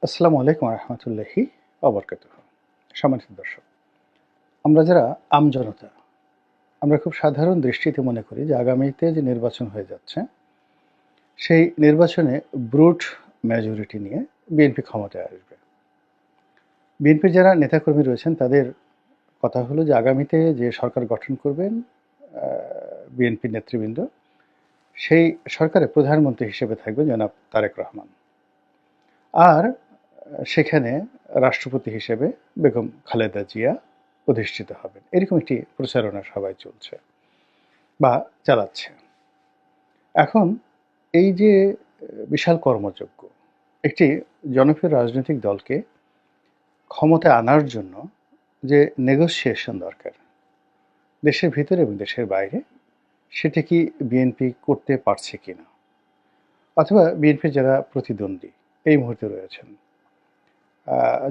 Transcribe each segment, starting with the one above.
আসসালামু আলাইকুম রহমতুল্লাহি অবরকাতুহ। সম্মানিত দর্শক, আমরা যারা আমজনতা, আমরা খুব সাধারণ দৃষ্টিতে মনে করি যে আগামীতে যে নির্বাচন হয়ে যাচ্ছে, সেই নির্বাচনে ব্রুট মেজরিটি নিয়ে বিএনপি ক্ষমতায় আসবে। বিএনপির যারা নেতাকর্মী রয়েছেন তাদের কথা হলো যে আগামীতে যে সরকার গঠন করবেন বিএনপি নেতৃবৃন্দ, সেই সরকারে প্রধানমন্ত্রী হিসেবে থাকবেন জনাব তারেক রহমান। আর সেখানে রাষ্ট্রপতি হিসেবে বেগম খালেদা জিয়া অধিষ্ঠিত হবেন। এরকম একটি প্রচারণা সবাই চলছে বা চালাচ্ছে। এখন এই যে বিশাল কর্মযজ্ঞ, একটি জনপ্রিয় রাজনৈতিক দলকে ক্ষমতায় আনার জন্য যে নেগোসিয়েশন দরকার দেশের ভিতরে এবং দেশের বাইরে, সেটা কি বিএনপি করতে পারছে কিনা, অথবা বিএনপির যারা প্রতিদ্বন্দ্বী এই মুহূর্তে রয়েছেন,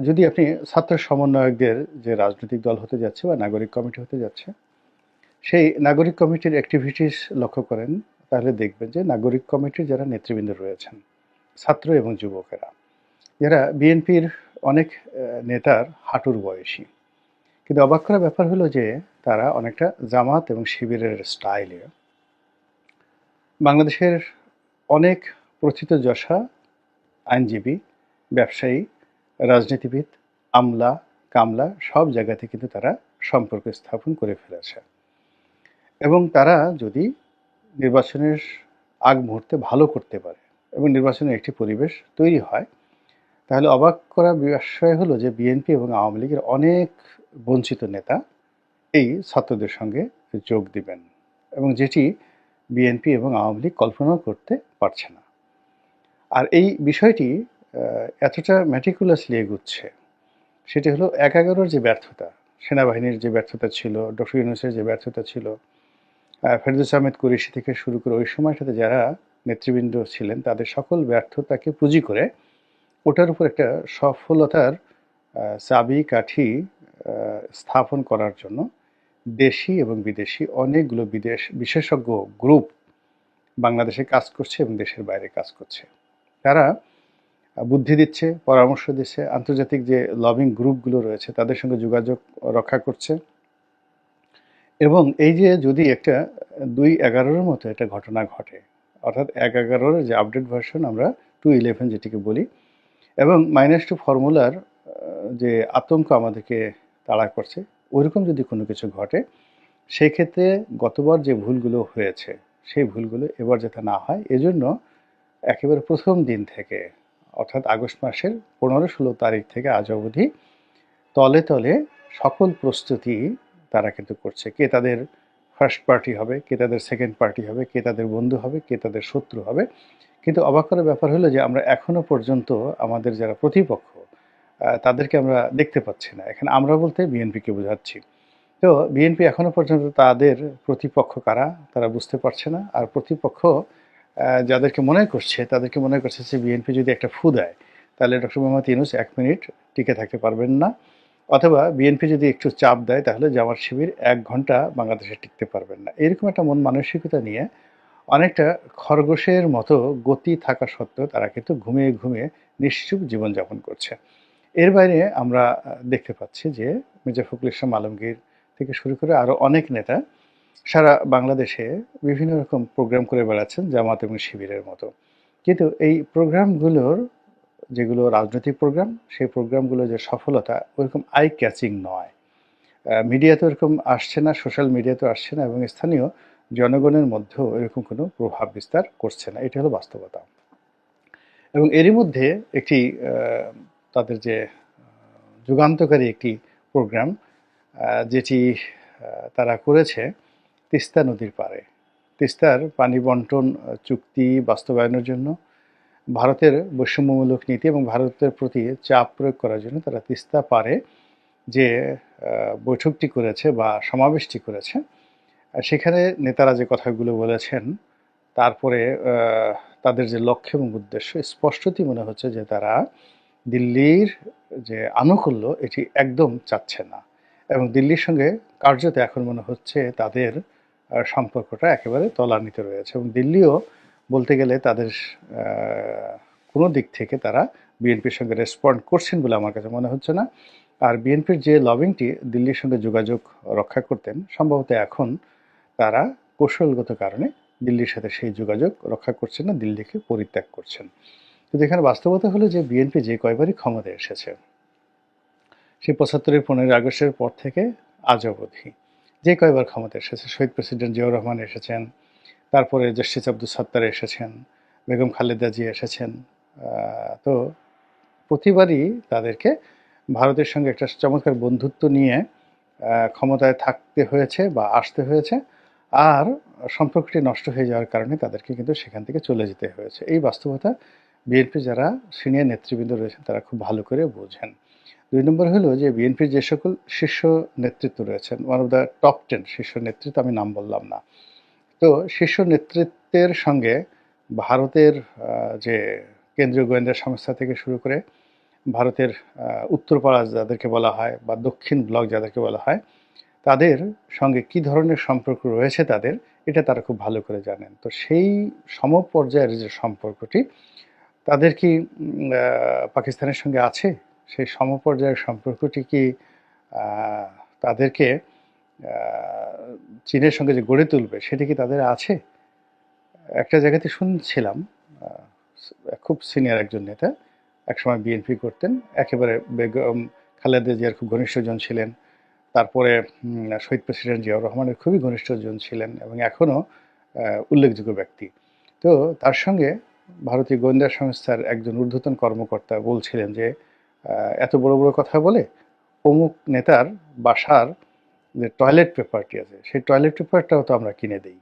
যদি আপনি ছাত্র সমন্বয়কদের যে রাজনৈতিক দল হতে যাচ্ছে বা নাগরিক কমিটি হতে যাচ্ছে, সেই নাগরিক কমিটির অ্যাক্টিভিটিস লক্ষ্য করেন, তাহলে দেখবেন যে নাগরিক কমিটির যারা নেতৃবৃন্দ রয়েছেন, ছাত্র এবং যুবকেরা, যারা বিএনপির অনেক নেতার হাঁটুর বয়সী, কিন্তু অবাক করার ব্যাপার হলো যে তারা অনেকটা জামাত এবং শিবিরের স্টাইলে বাংলাদেশের অনেক প্রথিতযশা আইনজীবী, ব্যবসায়ী, রাজনীতিবিদ, আমলা, কামলা সব জায়গাতে কিন্তু তারা সম্পর্ক স্থাপন করে ফেলেছে। এবং তারা যদি নির্বাচনের আগ মুহূর্তে ভালো করতে পারে এবং নির্বাচনের একটি পরিবেশ তৈরি হয়, তাহলে অবাক করা বিষয় হলো যে বিএনপি এবং আওয়ামী লীগের অনেক বঞ্চিত নেতা এই ছাত্রদের সঙ্গে যোগ দিবেন, এবং যেটি বিএনপি এবং আওয়ামী লীগ কল্পনাও করতে পারছে না। আর এই বিষয়টি এতটা ম্যাটিকুলাসলি এগুচ্ছে, সেটি হলো ১/১১ যে ব্যর্থতা, সেনাবাহিনীর যে ব্যর্থতা ছিল, ডক্টর ইউনূসের যে ব্যর্থতা ছিল, ফেরদৌস আহমেদ কুরেশি থেকে শুরু করে ওই সময়টাতে যারা নেতৃবৃন্দ ছিলেন তাদের সকল ব্যর্থতাকে পুঁজি করে ওটার উপর একটা সফলতার চাবিকাঠি স্থাপন করার জন্য দেশি এবং বিদেশি অনেকগুলো বিশেষজ্ঞ গ্রুপ বাংলাদেশে কাজ করছে এবং দেশের বাইরে কাজ করছে। তারা বুদ্ধি দিচ্ছে, পরামর্শ দিচ্ছে, আন্তর্জাতিক যে লবিং গ্রুপগুলো রয়েছে তাদের সঙ্গে যোগাযোগ রক্ষা করছে। এবং এই যে যদি একটা ২/১১ মতো একটা ঘটনা ঘটে, অর্থাৎ ১/১১ যে আপডেট ভার্সন আমরা 2/11 যেটিকে বলি, এবং -2 ফর্মুলার যে আতঙ্ক আমাদেরকে তাড়া করছে, ওইরকম যদি কোনো কিছু ঘটে, সেই ক্ষেত্রে গতবার যে ভুলগুলো হয়েছে সেই ভুলগুলো এবার যাতে না হয়, এজন্য একেবারে প্রথম দিন থেকে, অর্থাৎ আগস্ট মাসের ১৫-১৬ তারিখ থেকে আজ অবধি তলে তলে সকল প্রস্তুতি তারা কিন্তু করছে। কে তাদের ফার্স্ট পার্টি হবে, কে তাদের সেকেন্ড পার্টি হবে, কে তাদের বন্ধু হবে, কে তাদের শত্রু হবে। কিন্তু অবাক করার ব্যাপার হলো যে আমরা এখনো পর্যন্ত আমাদের যারা প্রতিপক্ষ তাদেরকে আমরা দেখতে পাচ্ছি না। এখানে আমরা বলতে বিএনপিকে বোঝাচ্ছি। তো বিএনপি এখনো পর্যন্ত তাদের প্রতিপক্ষ কারা তারা বুঝতে পারছে না। আর প্রতিপক্ষ যাদেরকে মনে করছে তাদেরকে মনে করছে যে বিএনপি যদি একটা ফু দেয় তাহলে ডক্টর মোহাম্মদ ইউনূস ১ মিনিট টিকে থাকতে পারবেন না, অথবা বিএনপি যদি একটু চাপ দেয় তাহলে জামাত শিবির ১ ঘন্টা বাংলাদেশে টিকতে পারবেন না। এরকম একটা মন মানসিকতা নিয়ে অনেকটা খরগোশের মতো গতি থাকা সত্ত্বেও তারা কিন্তু ঘুমিয়ে ঘুমিয়ে নিশ্চুপ জীবনযাপন করছে। এর বাইরে আমরা দেখতে পাচ্ছি যে মির্জা ফখরুল ইসলাম আলমগীর থেকে শুরু করে আরও অনেক নেতা সারা বাংলাদেশে বিভিন্ন রকম প্রোগ্রাম করে বেড়াচ্ছেন জামাত এবং শিবিরের মতো। কিন্তু এই প্রোগ্রামগুলোর, যেগুলো রাজনৈতিক প্রোগ্রাম, সেই প্রোগ্রামগুলো যে সফলতা ওরকম আই ক্যাচিং নয়। মিডিয়াতে ওরকম আসছে না, সোশ্যাল মিডিয়াতেও আসছে না, এবং স্থানীয় জনগণের মধ্যেও এরকম কোনো প্রভাব বিস্তার করছে না। এটা হলো বাস্তবতা। এবং এরই মধ্যে একটি তাদের যে যুগান্তকারী একটি প্রোগ্রাম যেটি তারা করেছে তিস্তা নদীর পাড়ে, তিস্তার পানি বন্টন চুক্তি বাস্তবায়নের জন্য, ভারতের বৈষম্যমূলক নীতি এবং ভারতের প্রতি চাপ প্রয়োগ করার জন্য তারা তিস্তা পাড়ে যে বৈঠকটি করেছে বা সমাবেশটি করেছে, সেখানে নেতারা যে কথাগুলো বলেছেন, তারপরে তাদের যে লক্ষ্য এবং উদ্দেশ্য স্পষ্টতই মনে হচ্ছে যে তারা দিল্লির যে আনুকূল্য এটি একদম চাচ্ছে না, এবং দিল্লির সঙ্গে কার্যত এখন মনে হচ্ছে তাদের সম্পর্কটা একেবারে তলানিতে রয়েছে, এবং দিল্লিও বলতে গেলে তাদের কোনো দিক থেকে তারা বিএনপির সঙ্গে রেসপন্ড করছেন বলে আমার কাছে মনে হচ্ছে না। আর বিএনপির যে লবিংটি দিল্লির সঙ্গে যোগাযোগ রক্ষা করতেন, সম্ভবত এখন তারা কৌশলগত কারণে দিল্লির সাথে সেই যোগাযোগ রক্ষা করছেন না, দিল্লিকে পরিত্যাগ করছেন। কিন্তু এখানে বাস্তবতা হলো যে বিএনপি যে কয়বারই ক্ষমতায় এসেছে, সেই ৭৫-এর ১৫ই আগস্টের পর থেকে আজ অবধি যে কয়বার ক্ষমতায় এসেছে, শহীদ প্রেসিডেন্ট জিয়াউর রহমান এসেছেন, তারপরে জাস্টিস আব্দুল সাত্তার এসেছেন, বেগম খালেদা জিয়া এসেছেন, তো প্রতিবারই তাদেরকে ভারতের সঙ্গে একটা চমৎকার বন্ধুত্ব নিয়ে ক্ষমতায় থাকতে হয়েছে বা আসতে হয়েছে, আর সম্পর্কটি নষ্ট হয়ে যাওয়ার কারণে তাদেরকে কিন্তু সেখান থেকে চলে যেতে হয়েছে। এই বাস্তবতা বিএনপি যারা সিনিয়র নেতৃবৃন্দ রয়েছেন তারা খুব ভালো করে বোঝেন। ২ নম্বর হলো যে বিএনপির যে সকল শীর্ষ নেতৃত্ব রয়েছেন, ওয়ান অফ দ্য টপ 10 শীর্ষ নেতৃত্ব, আমি নাম বললাম না, তো শীর্ষ নেতৃত্বের সঙ্গে ভারতের যে কেন্দ্রীয় গোয়েন্দা সংস্থা থেকে শুরু করে ভারতের উত্তরপাড়া যাদেরকে বলা হয় বা দক্ষিণ ব্লক যাদেরকে বলা হয়, তাদের সঙ্গে কি ধরনের সম্পর্ক রয়েছে তাদের, এটা তারা খুব ভালো করে জানেন। তো সেই সমপর্যায়ের যে সম্পর্কটি তাদের কি পাকিস্তানের সঙ্গে আছে, সেই সমপর্যায়ের সম্পর্কটি কি তাদেরকে চীনের সঙ্গে যে গড়ে তুলবে সেটি কি তাদের আছে? একটা জায়গাতে শুনছিলাম, খুব সিনিয়র একজন নেতা একসময় বিএনপি করতেন, একেবারে বেগম খালেদা জিয়ার খুব ঘনিষ্ঠজন ছিলেন, তারপরে শহীদ প্রেসিডেন্ট জিয়াউর রহমানের খুবই ঘনিষ্ঠজন ছিলেন এবং এখনও উল্লেখযোগ্য ব্যক্তি। তো তার সঙ্গে ভারতীয় গোয়েন্দা সংস্থার একজন ঊর্ধ্বতন কর্মকর্তা বলছিলেন যে এত বড় বড় কথা বলে অমুক নেতার বাসার যে টয়লেট পেপারটি আছে সেই টয়লেট পেপারটাও তো আমরা কিনে দিই।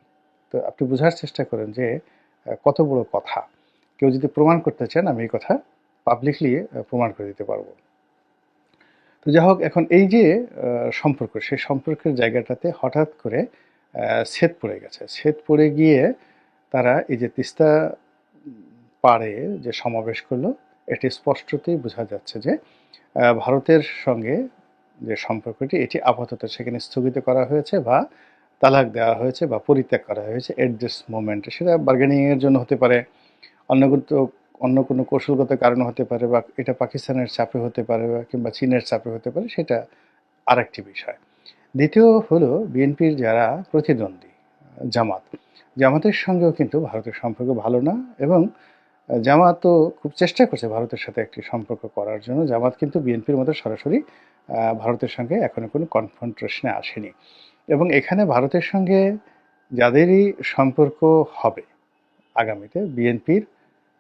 তো আপনি বোঝার চেষ্টা করেন যে কত বড় কথা। কেউ যদি প্রমাণ করতে চান আমি এই কথা পাবলিকলি প্রমাণ করে দিতে পারবো। তো যাই হোক, এখন এই যে সম্পর্ক, সেই সম্পর্কের জায়গাটাতে হঠাৎ করে ছেদ পড়ে গেছে। ছেদ পড়ে গিয়ে তারা এই যে তিস্তা পাড়ে যে সমাবেশ করলো, এটি স্পষ্টতই বোঝা যাচ্ছে যে ভারতের সঙ্গে যে সম্পর্কটি এটি আপাতত সেখানে স্থগিত করা হয়েছে বা তালাক দেওয়া হয়েছে বা পরিত্যাগ করা হয়েছে এট দিস মোমেন্টে। সেটা বার্গেনিংয়ের জন্য হতে পারে, অন্য কোনো কৌশলগত কারণ হতে পারে, বা এটা পাকিস্তানের চাপে হতে পারে বা কিংবা চীনের চাপে হতে পারে, সেটা আরেকটি বিষয়। দ্বিতীয় হলো বিএনপির যারা প্রতিদ্বন্দ্বী জামাতের সঙ্গেও কিন্তু ভারতের সম্পর্ক ভালো না, এবং জামাতও খুব চেষ্টা করছে ভারতের সাথে একটি সম্পর্ক করার জন্য। জামাত কিন্তু বিএনপির মতো সরাসরি ভারতের সঙ্গে এখনো কোনো কনফ্রন্টেশনে আসেনি, এবং এখানে ভারতের সঙ্গে যাদেরই সম্পর্ক হবে আগামীতে, বিএনপির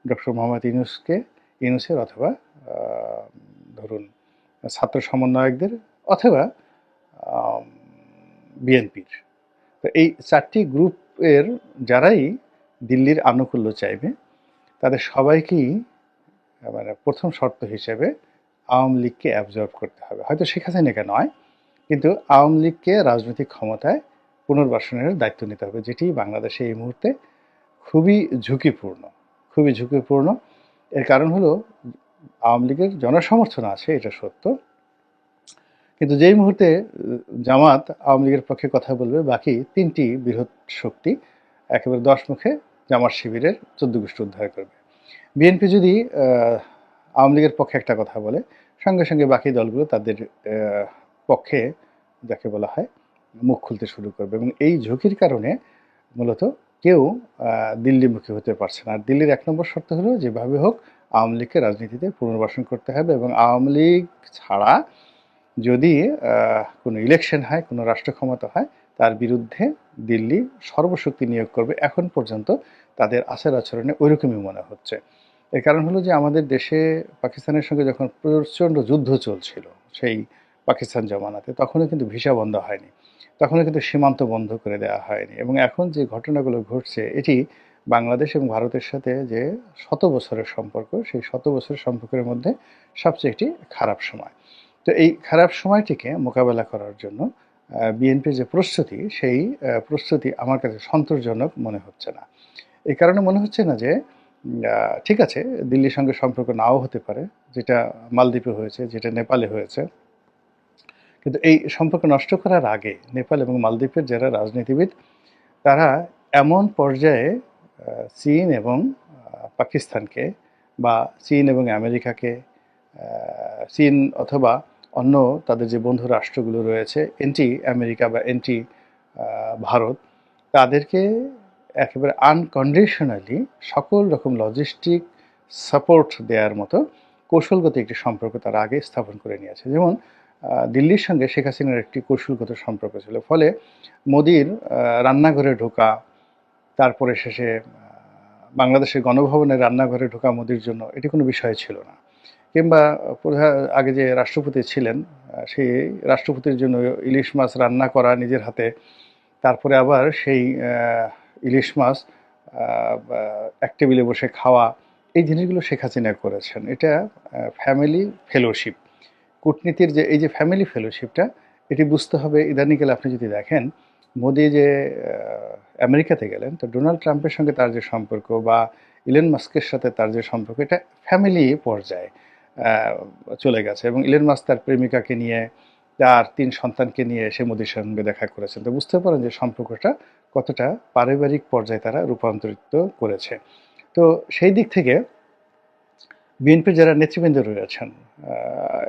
ডক্টর মোহাম্মদ ইউনূসের অথবা ধরুন ছাত্র সমন্বয়কদের অথবা বিএনপির, তো এই 4টি গ্রুপের যারাই দিল্লির আনুকূল্য চাইবে তাদের সবাইকেই মানে প্রথম শর্ত হিসেবে আওয়ামী লীগকে অ্যাবজর্ব করতে হবে। হয়তো শেখ হাসিনাকে নয়, কিন্তু আওয়ামী লীগকে রাজনৈতিক ক্ষমতায় পুনর্বাসনের দায়িত্ব নিতে হবে, যেটি বাংলাদেশে এই মুহূর্তে খুবই ঝুঁকিপূর্ণ, খুবই ঝুঁকিপূর্ণ। এর কারণ হলো আওয়ামী লীগের জনসমর্থন আছে, এটা সত্য, কিন্তু যেই মুহূর্তে জামাত আওয়ামী লীগের পক্ষে কথা বলবে, বাকি 3টি বৃহৎ শক্তি একেবারে 10 মুখে জামাত শিবিরের 14 গোষ্ঠী উদ্ধার করবে। বিএনপি যদি আওয়ামী লীগের পক্ষে একটা কথা বলে, সঙ্গে সঙ্গে বাকি দলগুলো তাদের পক্ষে যাকে বলা হয় মুখ খুলতে শুরু করবে, এবং এই ঝুঁকির কারণে মূলত কেউ দিল্লিমুখী হতে পারছে না। আর দিল্লির 1 নম্বর শর্ত হলো যেভাবে হোক আওয়ামী লীগকে রাজনীতিতে পুনর্বাসন করতে হবে, এবং আওয়ামী লীগ ছাড়া যদি কোনো ইলেকশন হয়, কোনো রাষ্ট্র ক্ষমতা হয়, তার বিরুদ্ধে দিল্লি সর্বশক্তি নিয়োগ করবে। এখন পর্যন্ত তাদের আচার আচরণে ওইরকমই মনে হচ্ছে। এর কারণ হলো যে আমাদের দেশে পাকিস্তানের সঙ্গে যখন প্রচণ্ড যুদ্ধ চলছিল সেই পাকিস্তান জমানাতে, তখনও কিন্তু ভিসা বন্ধ হয়নি, তখনও কিন্তু সীমান্ত বন্ধ করে দেওয়া হয়নি, এবং এখন যে ঘটনাগুলো ঘটছে এটি বাংলাদেশ এবং ভারতের সাথে যে 100 বছরের সম্পর্ক, সেই 100 বছরের সম্পর্কের মধ্যে সবচেয়ে একটি খারাপ সময়। তো এই খারাপ সময়টিকে মোকাবেলা করার জন্য বিএনপির যে প্রস্তুতি, সেই প্রস্তুতি আমার কাছে সন্তোষজনক মনে হচ্ছে না। এই কারণে মনে হচ্ছে না যে ঠিক আছে, দিল্লির সঙ্গে সম্পর্ক নাও হতে পারে, যেটা মালদ্বীপে হয়েছে, যেটা নেপালে হয়েছে, কিন্তু এই সম্পর্ক নষ্ট করার আগে নেপাল এবং মালদ্বীপের যারা রাজনীতিবিদ, তারা এমন পর্যায়ে চীন এবং পাকিস্তানকে বা চীন এবং আমেরিকাকে, চীন অথবা অন্য তাদের যে বন্ধু রাষ্ট্রগুলো রয়েছে এন্টি আমেরিকা বা এন্টি ভারত, তাদেরকে একেবারে আনকন্ডিশনালি সকল রকম লজিস্টিক সাপোর্ট দেওয়ার মতো কৌশলগত একটি সম্পর্ক তারা আগে স্থাপন করে নিয়েছে। যেমন দিল্লির সঙ্গে শেখ হাসিনার একটি কৌশলগত সম্পর্ক ছিল, ফলে মোদির রান্নাঘরে ঢোকা, তারপরে শেষে বাংলাদেশের গণভবনের রান্নাঘরে ঢোকা মোদির জন্য এটি কোনো বিষয় ছিল না। কিংবা আগে যে রাষ্ট্রপতি ছিলেন, সেই রাষ্ট্রপতির জন্য ইলিশ মাছ রান্না করা নিজের হাতে, তারপরে আবার সেই ইলিশ মাছ এক টেবিলে বসে খাওয়া, এই জিনিসগুলো শেখ হাসিনা করেছেন। এটা ফ্যামিলি ফেলোশিপ, কূটনীতির যে এই যে ফ্যামিলি ফেলোশিপটা, এটি বুঝতে হবে। ইদানিংকালে আপনি যদি দেখেন মোদি যে আমেরিকাতে গেলেন, তো ডোনাল্ড ট্রাম্পের সঙ্গে তার যে সম্পর্ক বা ইলন মাস্কের সাথে তার যে সম্পর্ক, এটা ফ্যামিলি পর্যায়ে চলে গেছে। এবং ইলন মাস্ক তার প্রেমিকাকে নিয়ে, তার 3 সন্তানকে নিয়ে সে মোদির সঙ্গে দেখা করেছেন। তো বুঝতে পারেন যে সম্পর্কটা কতটা পারিবারিক পর্যায়ে তারা রূপান্তরিত করেছে। তো সেই দিক থেকে বিএনপির যারা নেতৃবৃন্দ রয়েছেন,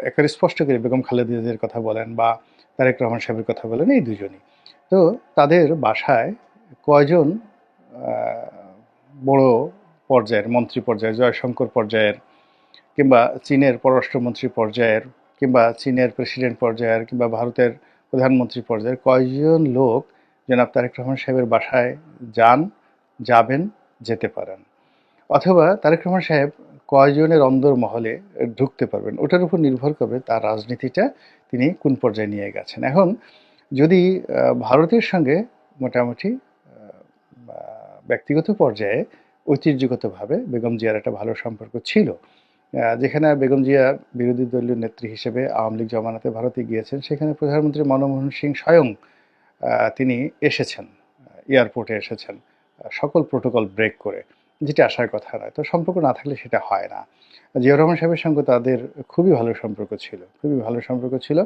একেবারে স্পষ্ট করে বেগম খালেদা জিয়ার কথা বলেন বা তারেক রহমান সাহেবের কথা বলেন, এই দুজনই। তো তাদের বাসায় কয়জন বড় পর্যায়ের মন্ত্রী পর্যায়ের, জয়শঙ্কর পর্যায়ের, কিংবা চীনের পররাষ্ট্রমন্ত্রী পর্যায়ের, কিংবা চীনের প্রেসিডেন্ট পর্যায়ের, কিংবা ভারতের প্রধানমন্ত্রী পর্যায়ের কয়জন লোক জনাব তারেক রহমান সাহেবের বাসায় যাবেন, যেতে পারেন, অথবা তারেক রহমান সাহেব কয়জনের অন্দরমহলে ঢুকতে পারবেন, ওটার উপর নির্ভর করবে তার রাজনীতিটা তিনি কোন পর্যায়ে নিয়ে গেছেন। এখন যদি ভারতের সঙ্গে মোটামুটি ব্যক্তিগত পর্যায়ে ঐতিহ্যগতভাবে বেগম জিয়ার একটা ভালো সম্পর্ক ছিল, যেখানে বেগম জিয়া বিরোধী দলীয় নেত্রী হিসেবে আওয়ামী লীগ জমানাতে ভারতে গিয়েছেন, সেখানে প্রধানমন্ত্রী মনমোহন সিং স্বয়ং তিনি এসেছেন, এয়ারপোর্টে এসেছেন সকল প্রোটোকল ব্রেক করে, যেটা আসার কথা নয়। তো সম্পর্ক না থাকলে সেটা হয় না। জিয়াউর রহমান সাহেবের সঙ্গে তাদের খুবই ভালো সম্পর্ক ছিল, খুবই ভালো সম্পর্ক ছিল।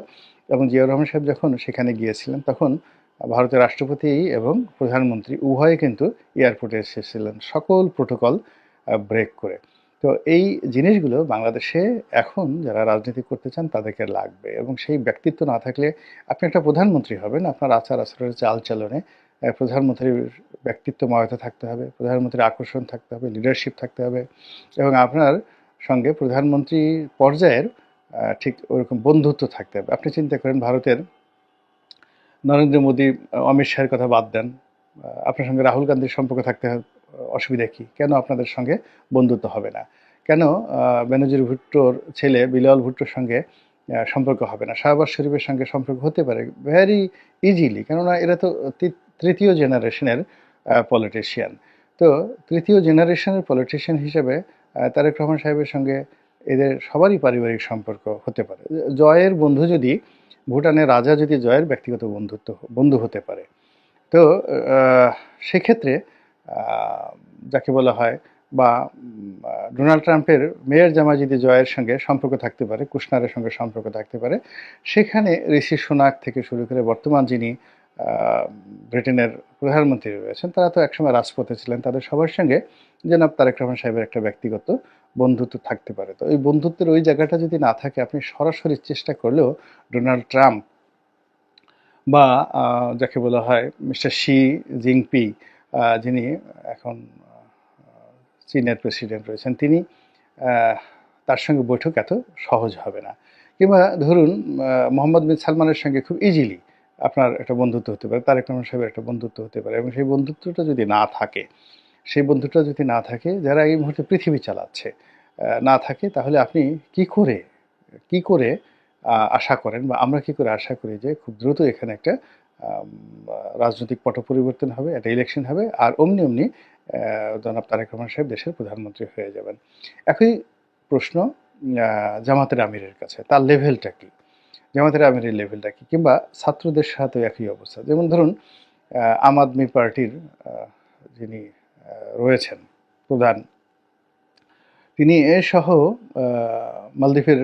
এবং জিয়াউর রহমান সাহেব যখন সেখানে গিয়েছিলেন, তখন ভারতের রাষ্ট্রপতি এবং প্রধানমন্ত্রী উভয়ে কিন্তু এয়ারপোর্টে এসেছিলেন সকল প্রোটোকল ব্রেক করে। তো এই জিনিসগুলো বাংলাদেশে এখন যারা রাজনীতি করতে চান তাদেরকে লাগবে, এবং সেই ব্যক্তিত্ব না থাকলে আপনি একটা প্রধানমন্ত্রী হবেন, আপনার আচার আচরণের চালচলনে প্রধানমন্ত্রীর ব্যক্তিত্বময়তা থাকতে হবে, প্রধানমন্ত্রীর আকর্ষণ থাকতে হবে, লিডারশিপ থাকতে হবে, এবং আপনার সঙ্গে প্রধানমন্ত্রী পর্যায়ের ঠিক ওরকম বন্ধুত্ব থাকতে হবে। আপনি চিন্তা করেন, ভারতের নরেন্দ্র মোদী, অমিত শাহের কথা বাদ দেন, আপনার সঙ্গে রাহুল গান্ধীর সম্পর্ক থাকতে অসুবিধা কী? কেন আপনাদের সঙ্গে বন্ধুত্ব হবে না? কেন বেনজির ভুট্টোর ছেলে বিলাল ভুট্টোর সঙ্গে সম্পর্ক হবে না? শাহবাজ শরীফের সঙ্গে সম্পর্ক হতে পারে ভেরি ইজিলি, কেননা এরা তো তৃতীয় জেনারেশনের পলিটিশিয়ান। তো তৃতীয় জেনারেশনের পলিটিশিয়ান হিসেবে তারেক রহমান সাহেবের সঙ্গে এদের সবারই পারিবারিক সম্পর্ক হতে পারে। জয়ের বন্ধু যদি, ভুটানের রাজা যদি জয়ের ব্যক্তিগত বন্ধু হতে পারে, তো সেক্ষেত্রে যাকে বলা হয়, বা ডোনাল্ড ট্রাম্পের মেয়ের জামাই যদি জয়ের সঙ্গে সম্পর্ক থাকতে পারে, কুশনারের সঙ্গে সম্পর্ক থাকতে পারে, সেখানে ঋষি সুনাক থেকে শুরু করে বর্তমান যিনি ব্রিটেনের প্রধানমন্ত্রী রয়েছেন, তারা তো একসময় রাজপথে ছিলেন, তাদের সবার সঙ্গে জনাব তারেক রহমান সাহেবের একটা ব্যক্তিগত বন্ধুত্ব থাকতে পারে। তো এই বন্ধুত্বের ওই জায়গাটা যদি না থাকে, আপনি সরাসরি চেষ্টা করলেও ডোনাল্ড ট্রাম্প বা যাকে বলা হয় মিস্টার শি জিনপি, যিনি এখন চীনের প্রেসিডেন্ট রয়েছেন, তিনি তার সঙ্গে বৈঠক এত সহজ হবে না। কিংবা ধরুন মোহাম্মদ বিন সালমানের সঙ্গে খুব ইজিলি আপনার একটা বন্ধুত্ব হতে পারে, তারেক রহমান সাহেবের একটা বন্ধুত্ব হতে পারে। এবং সেই বন্ধুত্বটা যদি না থাকে, যারা এই মুহূর্তে পৃথিবী চালাচ্ছে না থাকে, তাহলে আপনি কি করে আশা করেন, বা আমরা কি করে আশা করি যে খুব দ্রুত এখানে একটা রাজনৈতিক পট পরিবর্তন হবে, একটা ইলেকশন হবে, আর অমনি জনাব তারেক রহমান সাহেব দেশের প্রধানমন্ত্রী হয়ে যাবেন। একই প্রশ্ন জামাতের আমিরের কাছে, তার লেভেলটা কি, জামাতের আমিরের লেভেলটা কি, কিংবা ছাত্রদের সাথে একই অবস্থা। যেমন ধরুন আম আদমি পার্টির যিনি রয়েছেন প্রধান, তিনি সহ মালদ্বীপের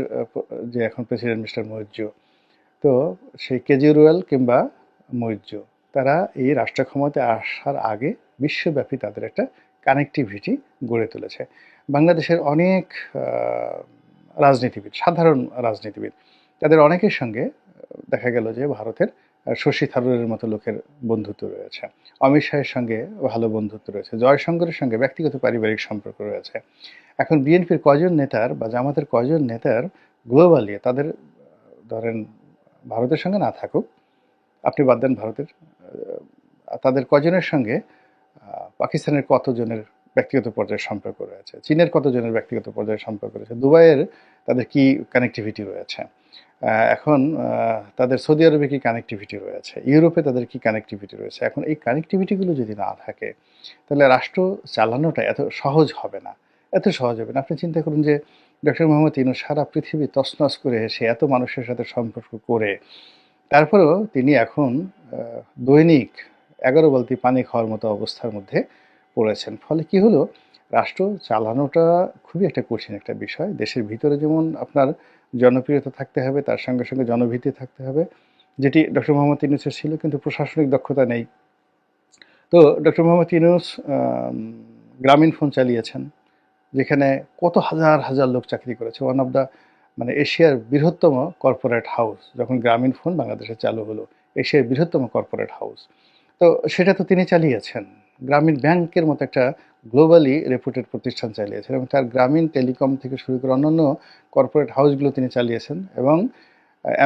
যে এখন প্রেসিডেন্ট মিস্টার মইজ্জু, তো সেই কেজরিওয়াল কিংবা মইজ্জু, তারা এই রাষ্ট্র ক্ষমতায় আসার আগে বিশ্বব্যাপী তাদের একটা কানেক্টিভিটি গড়ে তুলেছে। বাংলাদেশের অনেক রাজনীতিবিদ, সাধারণ রাজনীতিবিদ, তাদের অনেকের সঙ্গে দেখা গেল যে ভারতের শশী থারুরের মতো লোকের বন্ধুত্ব রয়েছে। অমিত শাহের সঙ্গে ভালো বন্ধুত্ব রয়েছে। জয়শঙ্করের সঙ্গে ব্যক্তিগত পারিবারিক সম্পর্ক রয়েছে। এখন বিএনপির কয়জন নেতার বা জামাতের কয়জন নেতার গ্লোবালি তাদের ধরেন ভারতের সঙ্গে না থাকুক, আপনি বাদ দেন ভারতের, তাদের কজনের সঙ্গে পাকিস্তানের কতজনের ব্যক্তিগত পর্যায়ের সম্পর্ক রয়েছে, চীনের কতজনের ব্যক্তিগত পর্যায়ের সম্পর্ক রয়েছে, দুবাইয়ের তাদের কি কানেক্টিভিটি রয়েছে, এখন তাদের সৌদি আরবে কি কানেক্টিভিটি রয়েছে, ইউরোপে তাদের কি কানেক্টিভিটি রয়েছে। এখন এই কানেক্টিভিটিগুলো যদি না থাকে তাহলে রাষ্ট্র চালানোটা এত সহজ হবে না, এত সহজ হবে না। আপনি চিন্তা করুন যে ডক্টর মোহাম্মদ ইউনূস সারা পৃথিবী তছনছ করে সে এত মানুষের সাথে সম্পর্ক করে তারপরেও তিনি এখন দৈনিক 11 বালতি পানি খাওয়ার মতো অবস্থার মধ্যে পড়েছেন। ফলে কি হলো, রাষ্ট্র চালানোটা খুবই একটা কঠিন একটা বিষয়। দেশের ভিতরে যেমন আপনার জনপ্রিয়তা থাকতে হবে, তার সঙ্গে সঙ্গে জনভীতি থাকতে হবে, যেটি ডক্টর মোহাম্মদ ইউনূসের ছিল, কিন্তু প্রশাসনিক দক্ষতা নেই। তো ডক্টর মোহাম্মদ ইউনূস গ্রামীণ ফোন চালিয়েছেন, যেখানে কত হাজার হাজার লোক চাকরি করেছে। ওয়ান অফ দ্য মানে এশিয়ার বৃহত্তম কর্পোরেট হাউস, যখন গ্রামীণ ফোন বাংলাদেশে চালু হলো, এশিয়ার বৃহত্তম কর্পোরেট হাউস, তো সেটা তো তিনি চালিয়েছেন। গ্রামীণ ব্যাংকের মতো একটা গ্লোবালি রেপুটেড প্রতিষ্ঠান চালিয়েছেন, এবং তার গ্রামীণ টেলিকম থেকে শুরু করে অন্যান্য কর্পোরেট হাউসগুলো তিনি চালিয়েছেন। এবং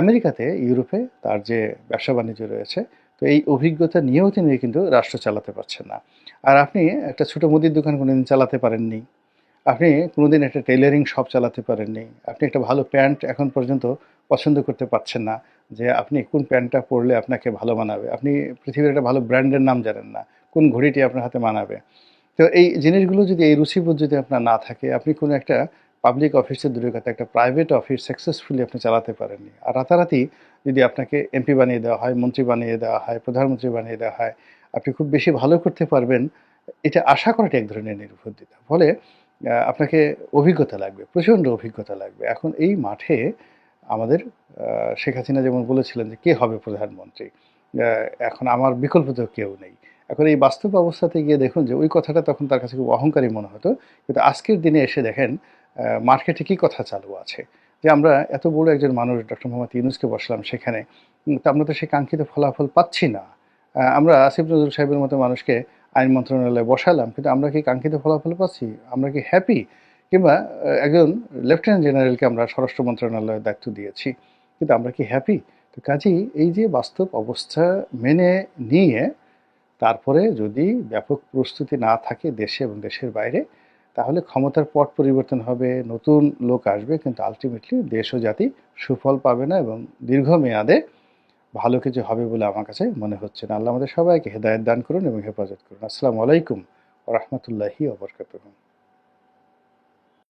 আমেরিকাতে, ইউরোপে তার যে ব্যবসা বাণিজ্য রয়েছে, তো এই অভিজ্ঞতা নিয়েও তিনি কিন্তু রাষ্ট্র চালাতে পারছেন না। আর আপনি একটা ছোটো মুদির দোকান কোনোদিন চালাতে পারেননি, আপনি কোনোদিন একটা টেইলারিং শপ চালাতে পারেননি, আপনি একটা ভালো প্যান্ট এখন পর্যন্ত পছন্দ করতে পারছেন না যে আপনি কোন প্যান্টটা পরলে আপনাকে ভালো মানাবে, আপনি পৃথিবীর একটা ভালো ব্র্যান্ডের নাম জানেন না, কোন ঘড়িটি আপনার হাতে মানাবে। তো এই জিনিসগুলো যদি, এই রুচিবোধ যদি আপনার না থাকে, আপনি কোনো একটা পাবলিক অফিসের দূরের কথা একটা প্রাইভেট অফিস সাকসেসফুলি আপনি চালাতে পারেননি, আর রাতারাতি যদি আপনাকে এমপি বানিয়ে দেওয়া হয়, মন্ত্রী বানিয়ে দেওয়া হয়, প্রধানমন্ত্রী বানিয়ে দেওয়া হয়, আপনি খুব বেশি ভালো করতে পারবেন এটা আশা করাটা এক ধরনের নির্বুদ্ধিতা। ফলে আপনাকে অভিজ্ঞতা লাগবে, প্রচণ্ড অভিজ্ঞতা লাগবে। এখন এই মাঠে আমাদের শেখ হাসিনা যেমন বলেছিলেন যে কে হবে প্রধানমন্ত্রী, এখন আমার বিকল্প তো কেউ নেই। এখন এই বাস্তব অবস্থাতে গিয়ে দেখুন যে ওই কথাটা তখন তার কাছে খুব অহংকারী মনে হতো, কিন্তু আজকের দিনে এসে দেখেন মার্কেটে কী কথা চালু আছে, যে আমরা এত বড় একজন মানুষ ডক্টর মোহাম্মদ ইউনূসকে বসলাম সেখানে, তা আমরা তো সেই কাঙ্ক্ষিত ফলাফল পাচ্ছি না। আমরা আসিফ নজরুল সাহেবের মতো মানুষকে আইন মন্ত্রণালয়ে বসালাম, কিন্তু আমরা কি কাঙ্ক্ষিত ফলাফল পাচ্ছি? আমরা কি হ্যাপি? কিংবা একজন লেফটেন্যান্ট জেনারেলকে আমরা স্বরাষ্ট্র মন্ত্রণালয়ের দায়িত্ব দিয়েছি, কিন্তু আমরা কি হ্যাপি? তো কাজেই এই যে বাস্তব অবস্থা মেনে নিয়ে তারপরে যদি ব্যাপক প্রস্তুতি না থাকে দেশে এবং দেশের বাইরে, তাহলে ক্ষমতার পট পরিবর্তন হবে, নতুন লোক আসবে, কিন্তু আলটিমেটলি দেশ ও জাতি সুফল পাবে না, এবং দীর্ঘমেয়াদে ভালো কিছু হবে বলে আমার কাছে মনে হচ্ছে না। আল্লাহ আমাদের সবাইকে হেদায়েত দান করুন এবং হেফাজত করুন। আসসালামু আলাইকুম ওয়া রাহমাতুল্লাহি ওয়া বারাকাতুহু।